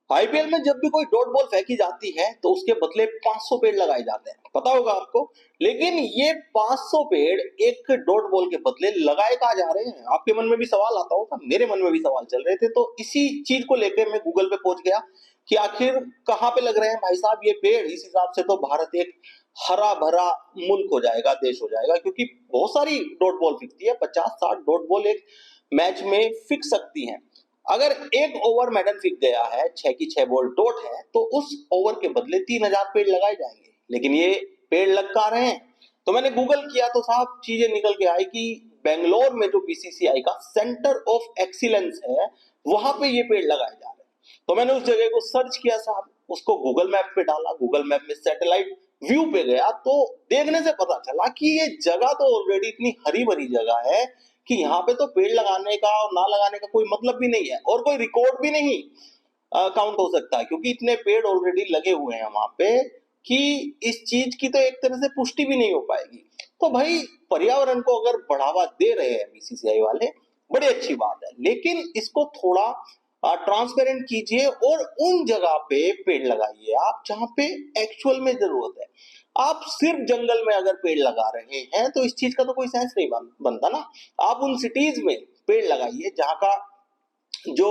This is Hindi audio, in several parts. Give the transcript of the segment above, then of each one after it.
आईपीएल में जब भी कोई डॉट बॉल फेंकी जाती है तो उसके बदले 500 पेड़ लगाए जाते हैं, पता होगा आपको। लेकिन ये 500 पेड़ एक डॉट बॉल के बदले लगाए कहाँ जा रहे हैं? आपके मन में भी सवाल आता होगा, मेरे मन में भी सवाल चल रहे थे। तो इसी चीज को लेकर मैं गूगल पे पहुंच गया कि आखिर कहाँ पे लग रहे हैं भाई साहब ये पेड़। इस हिसाब से तो भारत एक हरा भरा मुल्क हो जाएगा, देश हो जाएगा, क्योंकि बहुत सारी डॉट बॉल फिकती है। 50-60 डॉट बॉल एक मैच में फिक सकती हैं। अगर एक ओवर मैडन फिक गया है, 6 की 6 बॉल डॉट है, तो उस ओवर के बदले 3000 पेड़ लगाए जाएंगे। लेकिन ये पेड़ लग कहाँ रहे हैं? तो मैंने गूगल किया तो साहब चीजें निकल के आई कि बेंगलोर में जो बीसीसीआई का सेंटर ऑफ एक्सीलेंस है, वहां पे ये पेड़ लगाए जा रहे हैं। तो मैंने उस जगह को सर्च किया साहब, उसको गूगल मैप पे डाला, गूगल मैप में सैटेलाइट व्यू पे गया तो देखने से पता चला कि ये जगह तो ऑलरेडी इतनी हरी भरी जगह है कि यहाँ पे तो पेड़ लगाने का और ना लगाने का कोई मतलब भी नहीं है, और कोई रिकॉर्ड भी नहीं काउंट हो सकता है, क्योंकि इतने पेड़ ऑलरेडी लगे हुए हैं वहां पे कि इस चीज की तो एक तरह से पुष्टि भी नहीं हो पाएगी। तो भाई पर्यावरण को अगर बढ़ावा दे रहे हैं बीसीसीआई वाले, बड़ी अच्छी बात है, लेकिन इसको थोड़ा ट्रांसपेरेंट कीजिए और उन जगह पे पेड़ लगाइए आप जहां पे एक्चुअल में जरूरत है। आप सिर्फ जंगल में अगर पेड़ लगा रहे हैं तो इस चीज का तो कोई सेंस नहीं बनता ना। आप उन सिटीज में पेड़ लगाइए जहां का जो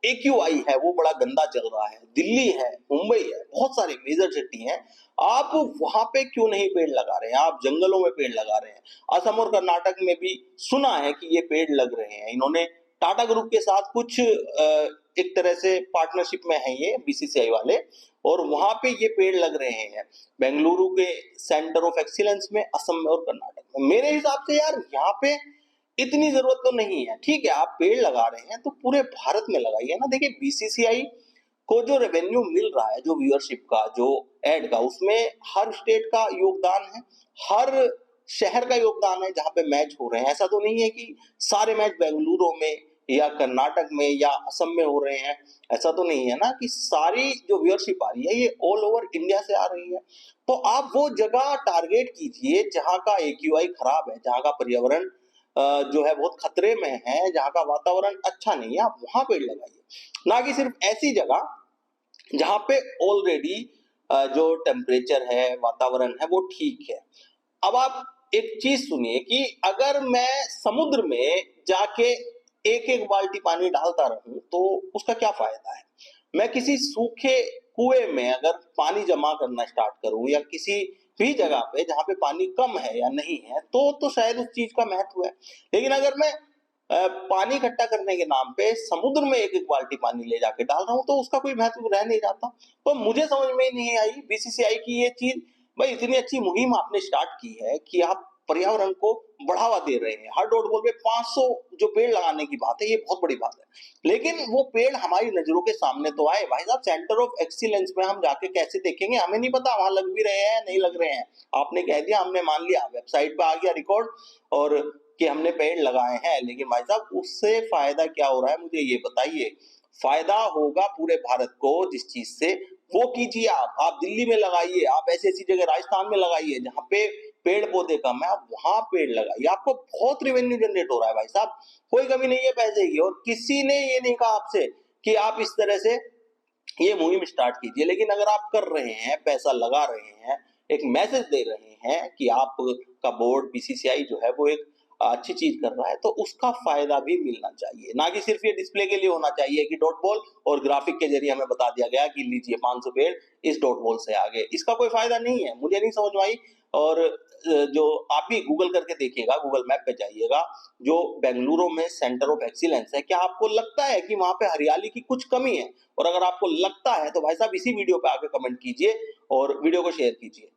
एक्यूआई है वो बड़ा गंदा चल रहा है। दिल्ली है, मुंबई है, बहुत सारी मेजर सिटी हैं, आप वहां पे क्यों नहीं पेड़ लगा रहे हैं? आप जंगलों में पेड़ लगा रहे हैं। असम और कर्नाटक में भी सुना है कि ये पेड़ लग रहे हैं। इन्होंने टाटा ग्रुप के साथ कुछ एक तरह से पार्टनरशिप में है ये बीसीसीआई वाले, और वहां पे ये पेड़ लग रहे हैं बेंगलुरु के सेंटर ऑफ एक्सीलेंस में, असम में और कर्नाटक में। मेरे हिसाब से यार यहाँ पे इतनी जरूरत तो नहीं है। ठीक है, आप पेड़ लगा रहे हैं तो पूरे भारत में लगाइए ना। देखिए बीसीसीआई को जो रेवेन्यू मिल रहा है, जो व्यूअरशिप का, जो एड का, उसमें हर स्टेट का योगदान है, हर शहर का योगदान है जहां पे मैच हो रहे हैं। ऐसा तो नहीं है कि सारे मैच बेंगलुरु में या कर्नाटक में या असम में हो रहे हैं। ऐसा तो नहीं है ना कि सारी जो व्यूअरशिप आ रही है ये ऑल ओवर इंडिया से आ रही है। तो आप वो जगह टारगेट कीजिए जहां का एक्यूआई खराब है, जहां का पर्यावरण जो है बहुत खतरे में है, जहां का वातावरण अच्छा नहीं है, आप वहां पेड़ लगाइए। ना कि सिर्फ ऐसी जगह जहां पे ऑलरेडी जो टेम्परेचर है, वातावरण है, वो ठीक है। अब आप एक चीज सुनिए कि अगर मैं समुद्र में जाके एक एक बाल्टी पानी डालता रहूं तो उसका क्या फायदा है? मैं किसी सूखे कुएं में अगर पानी जमा करना स्टार्ट करूं या किसी भी जगह पे जहां पे पानी कम है या नहीं है, तो शायद उस चीज का महत्व है। लेकिन अगर मैं पानी इकट्ठा करने के नाम पे समुद्र में एक एक बाल्टी पानी ले जाके डाल रहा हूं तो उसका कोई महत्व रह नहीं जाता। तो मुझे समझ में ही नहीं आई बीसीसीआई की ये चीज। भाई इतनी अच्छी मुहिम आपने स्टार्ट की है कि आप पर्यावरण को बढ़ावा दे रहे हैं, हर डॉट बॉल पे 500 जो पेड़ लगाने की बात है ये बहुत बड़ी बात है। लेकिन वो पेड़ हमारी नजरों के सामने तो आए भाई साहब। सेंटर ऑफ एक्सीलेंस में हम जाके कैसे देखेंगे? हमें नहीं पता वहां लग भी रहे हैं नहीं लग रहे हैं। आपने कह दिया, हमने मान लिया, वेबसाइट पे आ गया रिकॉर्ड और कि हमने पेड़ लगाए हैं, लेकिन भाई साहब उससे फायदा क्या हो रहा है मुझे ये बताइए। फायदा होगा पूरे भारत को जिस चीज से, वो कीजिए आप दिल्ली में लगाइए, आप ऐसी ऐसी जगह राजस्थान में लगाइए जहां पे पेड़ पौधे कम है, आप वहां पेड़ लगाइए। आपको बहुत रेवेन्यू जनरेट हो रहा है भाई साहब, कोई कमी नहीं है पैसे की। और किसी ने ये नहीं कहा आपसे कि आप इस तरह से ये मुहिम स्टार्ट कीजिए। लेकिन अगर आप कर रहे हैं, पैसा लगा रहे हैं, एक मैसेज दे रहे हैं कि आपका बोर्ड बीसीसीआई जो है वो एक अच्छी चीज कर रहा है, तो उसका फायदा भी मिलना चाहिए। ना कि सिर्फ ये डिस्प्ले के लिए होना चाहिए कि डॉट बॉल और ग्राफिक के जरिए हमें बता दिया गया कि लीजिए 500 पेड़ इस डॉट बॉल से आगे। इसका कोई फायदा नहीं है, मुझे नहीं समझ में आई। और जो आप भी गूगल करके देखिएगा, गूगल मैप पे जाइएगा, जो बेंगलुरु में सेंटर ऑफ एक्सीलेंस है, क्या आपको लगता है कि वहां पे हरियाली की कुछ कमी है? और अगर आपको लगता है तो भाई साहब इसी वीडियो पे आके कमेंट कीजिए और वीडियो को शेयर कीजिए।